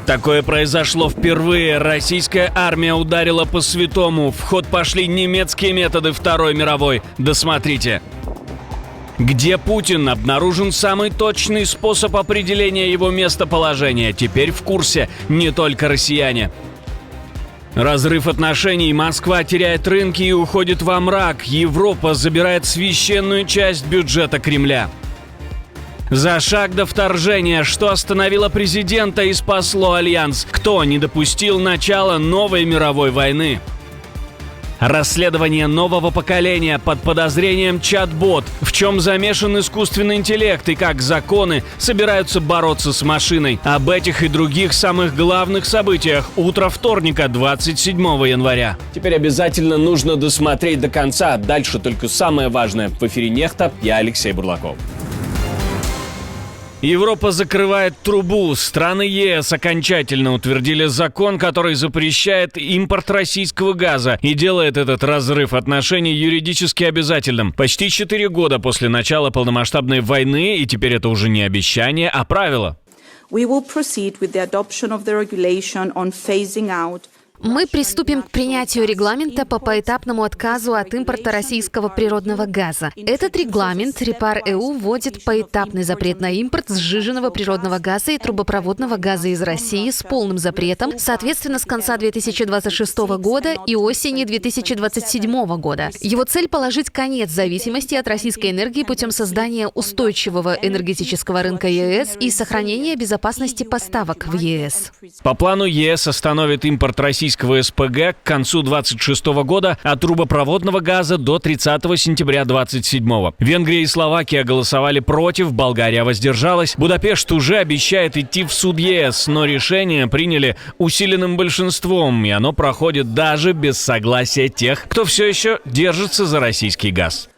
Такое произошло впервые. Российская армия ударила по святому. В ход пошли немецкие методы Второй мировой. Досмотрите. Где Путин? Обнаружен самый точный способ определения его местоположения. Теперь в курсе не только россияне. Разрыв отношений. Москва теряет рынки и уходит во мрак. Европа забирает священную часть бюджета Кремля. За шаг до вторжения. Что остановило президента и спасло Альянс? Кто не допустил начала новой мировой войны? Расследование нового поколения под подозрением чат-бот. В чем замешан искусственный интеллект и как законы собираются бороться с машиной. Об этих и других самых главных событиях утро вторника, 27 января. Теперь обязательно нужно досмотреть до конца. Дальше только самое важное. В эфире Нехта, я Алексей Бурлаков. Европа закрывает трубу. Страны ЕС окончательно утвердили закон, который запрещает импорт российского газа и делает этот разрыв отношений юридически обязательным. Почти 4 года после начала полномасштабной войны, и теперь это уже не обещание, а правило. Мы приступим к принятию регламента по поэтапному отказу от импорта российского природного газа. Этот регламент РЕПАР-ЭУ вводит поэтапный запрет на импорт сжиженного природного газа и трубопроводного газа из России с полным запретом, соответственно, с конца 2026 года и осени 2027 года. Его цель – положить конец зависимости от российской энергии путем создания устойчивого энергетического рынка ЕС и сохранения безопасности поставок в ЕС. По плану ЕС остановит импорт российского СПГ к концу 2026 года, а трубопроводного газа до 30 сентября 2027. Венгрия и Словакия голосовали против, Болгария воздержалась. Будапешт уже обещает идти в суд ЕС, но решение приняли усиленным большинством, и оно проходит даже без согласия тех, кто все еще держится за российский газ.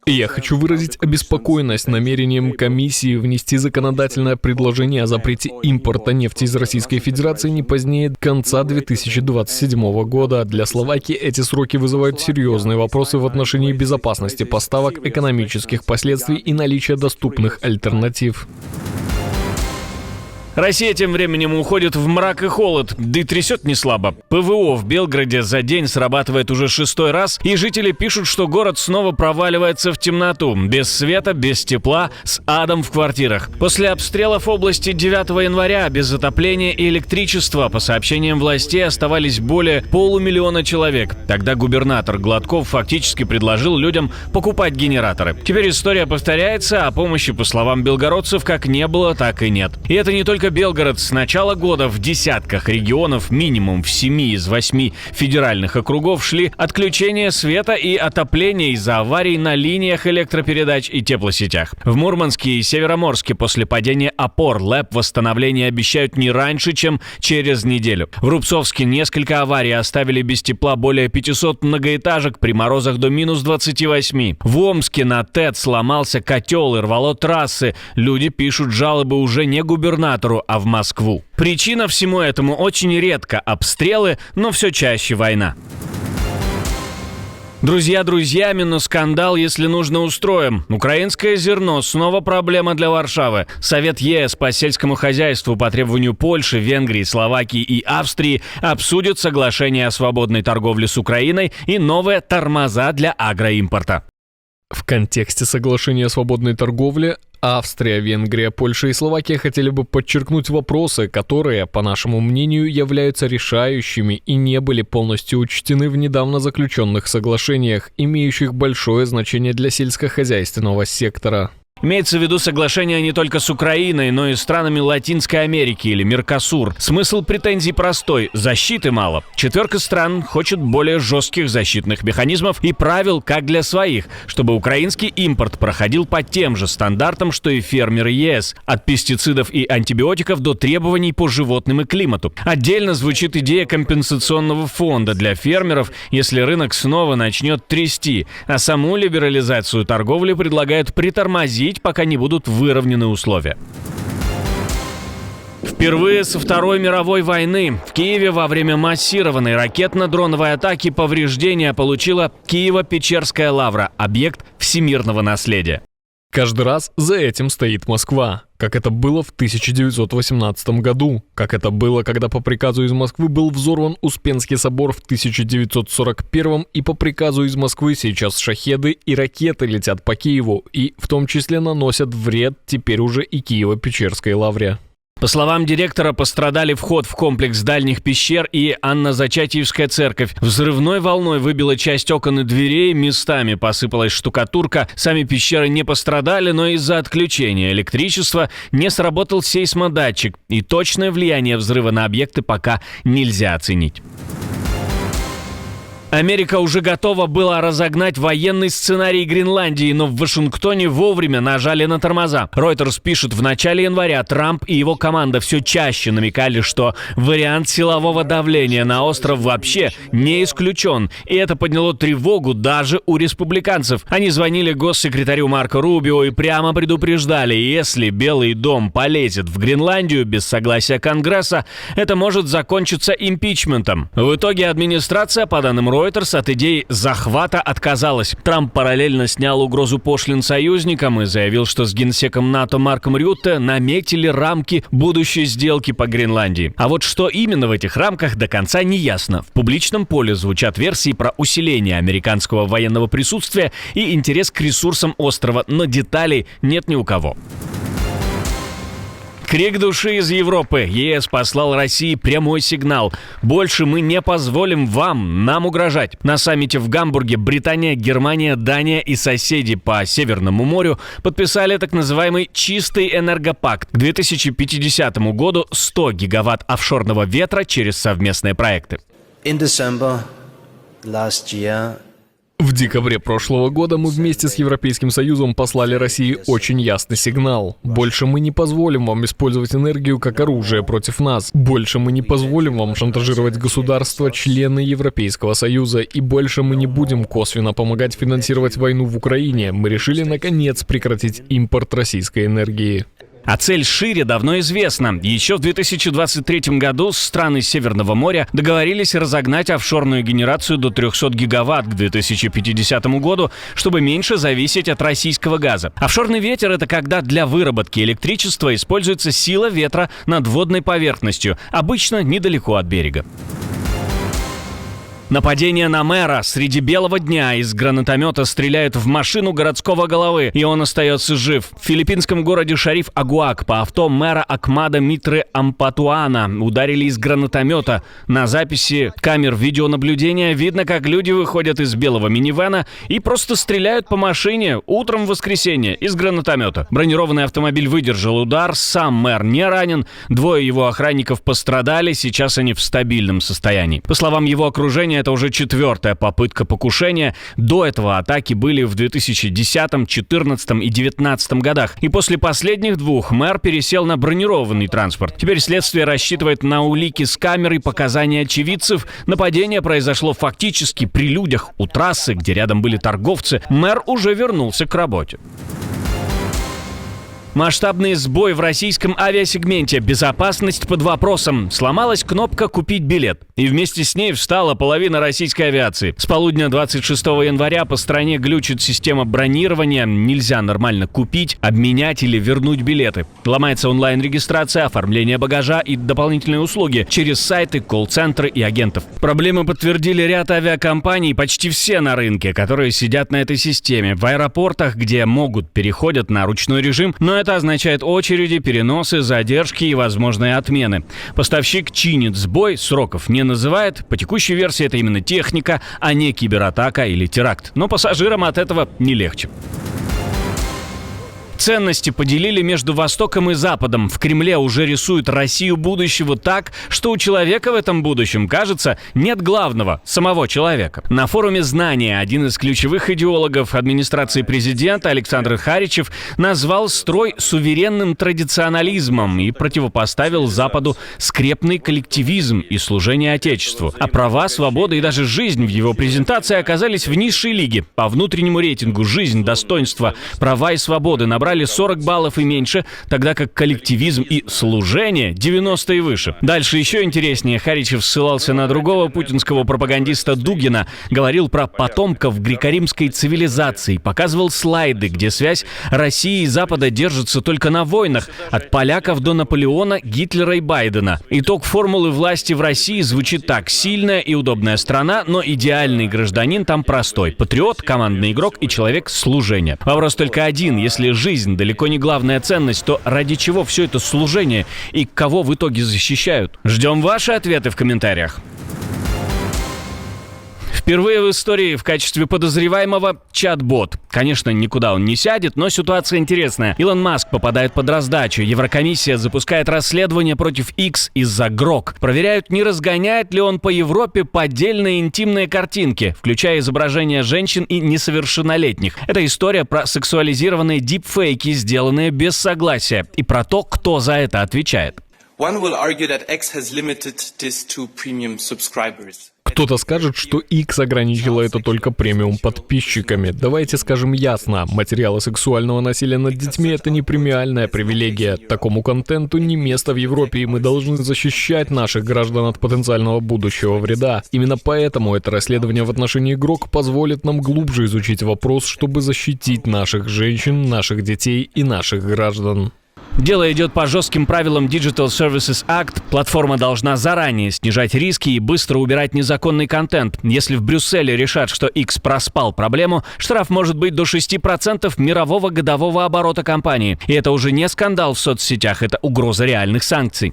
Я хочу выразить обеспокоенность намерением комиссии внести законодательное предложение о запрете импорта нефти из Российской Федерации не позднее конца 2027 года. Для Словакии эти сроки вызывают серьезные вопросы в отношении безопасности поставок, экономических последствий и наличия доступных альтернатив. Россия тем временем уходит в мрак и холод, да и трясет не слабо. ПВО в Белгороде за день срабатывает уже 6-й раз, и жители пишут, что город снова проваливается в темноту, без света, без тепла, с адом в квартирах. После обстрелов области 9 января без отопления и электричества, по сообщениям властей, оставались более 500 000 человек. Тогда губернатор Гладков фактически предложил людям покупать генераторы. Теперь история повторяется, а помощи, по словам белгородцев, как не было, так и нет. И это не только Белгород. С начала года в десятках регионов, минимум в 7 из 8 федеральных округов, шли отключения света и отопления из-за аварий на линиях электропередач и теплосетях. В Мурманске и Североморске после падения опор ЛЭП восстановление обещают не раньше, чем через неделю. В Рубцовске несколько аварий оставили без тепла более 500 многоэтажек при морозах до минус 28. В Омске на ТЭЦ сломался котел и рвало трассы. Люди пишут жалобы уже не губернатору, а в Москву. Причина всему этому очень редко обстрелы, но все чаще война. Друзья друзьями, но скандал, если нужно, устроим. Украинское зерно снова проблема для Варшавы. Совет ЕС по сельскому хозяйству по требованию Польши, Венгрии, Словакии и Австрии обсудит соглашение о свободной торговле с Украиной и новые тормоза для агроимпорта. В контексте соглашения о свободной торговле Австрия, Венгрия, Польша и Словакия хотели бы подчеркнуть вопросы, которые, по нашему мнению, являются решающими и не были полностью учтены в недавно заключенных соглашениях, имеющих большое значение для сельскохозяйственного сектора. Имеется в виду соглашение не только с Украиной, но и странами Латинской Америки или Меркосур. Смысл претензий простой – защиты мало. 4 стран хочет более жестких защитных механизмов и правил, как для своих, чтобы украинский импорт проходил по тем же стандартам, что и фермеры ЕС. От пестицидов и антибиотиков до требований по животным и климату. Отдельно звучит идея компенсационного фонда для фермеров, если рынок снова начнет трясти. А саму либерализацию торговли предлагают притормозить, пока не будут выровнены условия. Впервые со Второй мировой войны в Киеве во время массированной ракетно-дроновой атаки повреждения получила Киево-Печерская лавра, объект всемирного наследия. Каждый раз за этим стоит Москва. Как это было в 1918 году. Как это было, когда по приказу из Москвы был взорван Успенский собор в 1941 и по приказу из Москвы сейчас шахеды и ракеты летят по Киеву и в том числе наносят вред теперь уже и Киево-Печерской лавре. По словам директора, пострадали вход в комплекс дальних пещер и Анна-Зачатиевская церковь. Взрывной волной выбила часть окон и дверей, местами посыпалась штукатурка. Сами пещеры не пострадали, но из-за отключения электричества не сработал сейсмодатчик, и точное влияние взрыва на объекты пока нельзя оценить. Америка уже готова была разогнать военный сценарий Гренландии, но в Вашингтоне вовремя нажали на тормоза. Reuters пишет, в начале января Трамп и его команда все чаще намекали, что вариант силового давления на остров вообще не исключен. И это подняло тревогу даже у республиканцев. Они звонили госсекретарю Марко Рубио и прямо предупреждали, если Белый дом полезет в Гренландию без согласия Конгресса, это может закончиться импичментом. В итоге администрация, по данным Reuters, от идеи захвата отказалась. Трамп параллельно снял угрозу пошлин союзникам и заявил, что с генсеком НАТО Марком Рютте наметили рамки будущей сделки по Гренландии. А вот что именно в этих рамках, до конца не ясно. В публичном поле звучат версии про усиление американского военного присутствия и интерес к ресурсам острова, но деталей нет ни у кого. Крик души из Европы. ЕС послал России прямой сигнал. Больше мы не позволим нам угрожать. На саммите в Гамбурге Британия, Германия, Дания и соседи по Северному морю подписали так называемый «Чистый энергопакт». К 2050 году 100 гигаватт офшорного ветра через совместные проекты. В декабре прошлого года мы вместе с Европейским Союзом послали России очень ясный сигнал. Больше мы не позволим вам использовать энергию как оружие против нас. Больше мы не позволим вам шантажировать государства, члены Европейского Союза. И больше мы не будем косвенно помогать финансировать войну в Украине. Мы решили, наконец, прекратить импорт российской энергии. А цель шире давно известна. Еще в 2023 году страны Северного моря договорились разогнать офшорную генерацию до 300 гигаватт к 2050 году, чтобы меньше зависеть от российского газа. Офшорный ветер — это когда для выработки электричества используется сила ветра над водной поверхностью, обычно недалеко от берега. Нападение на мэра. Среди белого дня из гранатомета стреляют в машину городского головы, и он остается жив. В филиппинском городе Шариф-Агуак по авто мэра Акмада Митры Ампатуана ударили из гранатомета. На записи камер видеонаблюдения видно, как люди выходят из белого минивэна и просто стреляют по машине утром в воскресенье из гранатомета. Бронированный автомобиль выдержал удар, сам мэр не ранен, 2 его охранников пострадали, сейчас они в стабильном состоянии. По словам его окружения, это уже 4-я попытка покушения. До этого атаки были в 2010, 2014 и 2019 годах. И после последних 2 мэр пересел на бронированный транспорт. Теперь следствие рассчитывает на улики с камер и показания очевидцев. Нападение произошло фактически при людях у трассы, где рядом были торговцы. Мэр уже вернулся к работе. Масштабный сбой в российском авиасегменте. Безопасность под вопросом. Сломалась кнопка «Купить билет». И вместе с ней встала половина российской авиации. С полудня 26 января по стране глючит система бронирования. Нельзя нормально купить, обменять или вернуть билеты. Ломается онлайн-регистрация, оформление багажа и дополнительные услуги через сайты, колл-центры и агентов. Проблемы подтвердили ряд авиакомпаний, почти все на рынке, которые сидят на этой системе. В аэропортах, где могут, переходят на ручной режим, но это означает очереди, переносы, задержки и возможные отмены. Поставщик чинит сбой, сроков не называет. По текущей версии это именно техника, а не кибератака или теракт. Но пассажирам от этого не легче. Ценности поделили между Востоком и Западом. В Кремле уже рисуют Россию будущего так, что у человека в этом будущем, кажется, нет главного – самого человека. На форуме «Знания» один из ключевых идеологов администрации президента Александр Харичев назвал строй суверенным традиционализмом и противопоставил Западу скрепный коллективизм и служение Отечеству. А права, свобода и даже жизнь в его презентации оказались в низшей лиге. По внутреннему рейтингу «Жизнь, достоинство, права и свободы» набрали набрали 40 баллов и меньше, тогда как коллективизм и служение 90 и выше. Дальше еще интереснее. Харичев ссылался на другого путинского пропагандиста Дугина, говорил про потомков греко-римской цивилизации, показывал слайды, где связь России и Запада держится только на войнах, от поляков до Наполеона, Гитлера и Байдена. Итог формулы власти в России звучит так: сильная и удобная страна, но идеальный гражданин там простой: патриот, командный игрок и человек служения. Вопрос только один: если жизнь далеко не главная ценность, то ради чего все это служение и кого в итоге защищают? Ждем ваши ответы в комментариях. Впервые в истории в качестве подозреваемого чат-бот. Конечно, никуда он не сядет, но ситуация интересная. Илон Маск попадает под раздачу. Еврокомиссия запускает расследование против X из-за Grok. Проверяют, не разгоняет ли он по Европе поддельные интимные картинки, включая изображения женщин и несовершеннолетних. Это история про сексуализированные дипфейки, сделанные без согласия, и про то, кто за это отвечает. Кто-то скажет, что X ограничила это только премиум подписчиками. Давайте скажем ясно, материалы сексуального насилия над детьми — это не премиальная привилегия. Такому контенту не место в Европе, и мы должны защищать наших граждан от потенциального будущего вреда. Именно поэтому это расследование в отношении Grok позволит нам глубже изучить вопрос, чтобы защитить наших женщин, наших детей и наших граждан. Дело идет по жестким правилам Digital Services Act. Платформа должна заранее снижать риски и быстро убирать незаконный контент. Если в Брюсселе решат, что X проспал проблему, штраф может быть до 6% мирового годового оборота компании. И это уже не скандал в соцсетях, это угроза реальных санкций.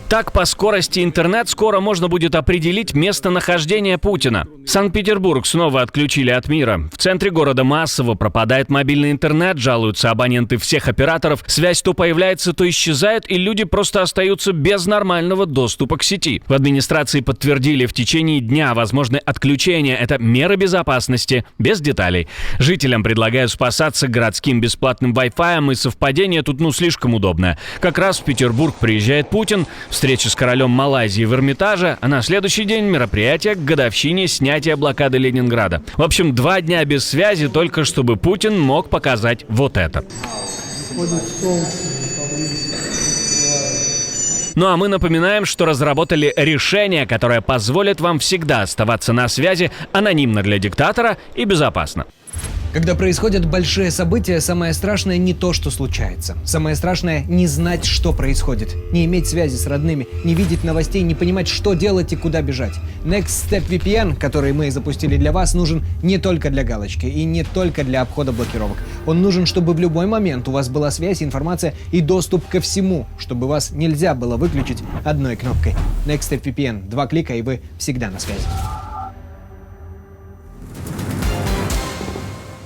Так, по скорости интернет скоро можно будет определить местонахождение Путина. Санкт-Петербург снова отключили от мира. В центре города массово пропадает мобильный интернет, жалуются абоненты всех операторов. Связь то появляется, то исчезает, и люди просто остаются без нормального доступа к сети. В администрации подтвердили, в течение дня возможны отключения. Это меры безопасности, без деталей. Жителям предлагают спасаться городским бесплатным Wi-Fi, и совпадение тут слишком удобное. Как раз в Петербург приезжает Путин, встреча с королем Малайзии в Эрмитаже, а на следующий день мероприятие к годовщине снятия блокады Ленинграда. В общем, 2 дня без связи, только чтобы Путин мог показать вот это. Ну а мы напоминаем, что разработали решение, которое позволит вам всегда оставаться на связи анонимно для диктатора и безопасно. Когда происходят большие события, самое страшное не то, что случается. Самое страшное — не знать, что происходит. Не иметь связи с родными, не видеть новостей, не понимать, что делать и куда бежать. Next Step VPN, который мы запустили для вас, нужен не только для галочки и не только для обхода блокировок. Он нужен, чтобы в любой момент у вас была связь, информация и доступ ко всему, чтобы вас нельзя было выключить одной кнопкой. Next Step VPN. 2 клика, и вы всегда на связи.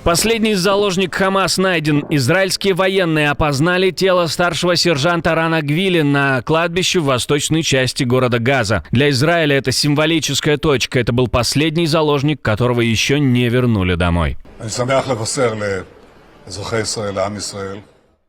Последний заложник Хамас найден. Израильские военные опознали тело старшего сержанта Рана Гвили на кладбище в восточной части города Газа. Для Израиля это символическая точка. Это был последний заложник, которого еще не вернули домой.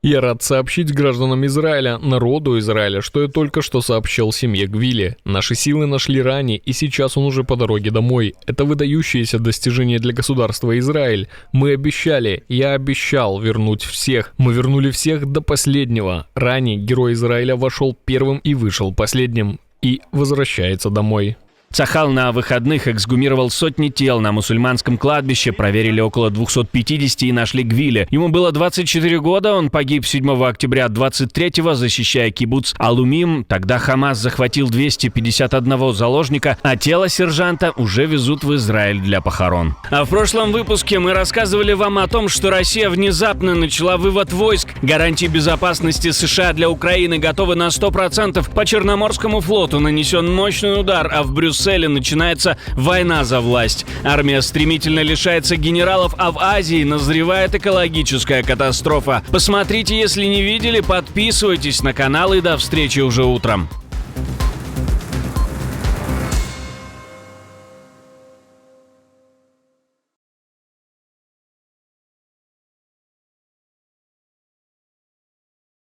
Я рад сообщить гражданам Израиля, народу Израиля, что я только что сообщил семье Гвили. Наши силы нашли Рани, и сейчас он уже по дороге домой. Это выдающееся достижение для государства Израиль. Мы обещали, я обещал вернуть всех. Мы вернули всех до последнего. Рани, герой Израиля, вошел первым и вышел последним. И возвращается домой. Цахал на выходных эксгумировал сотни тел на мусульманском кладбище, проверили около 250 и нашли Гвили. Ему было 24 года, он погиб 7 октября 23-го, защищая кибуц Алумим. Тогда Хамас захватил 251 заложника, а тело сержанта уже везут в Израиль для похорон. А в прошлом выпуске мы рассказывали вам о том, что Россия внезапно начала вывод войск. Гарантии безопасности США для Украины готовы на 100%. По Черноморскому флоту нанесен мощный удар, а в Брюсселе начинается война за власть. Армия стремительно лишается генералов, а в Азии назревает экологическая катастрофа. Посмотрите, если не видели, подписывайтесь на канал и до встречи уже утром.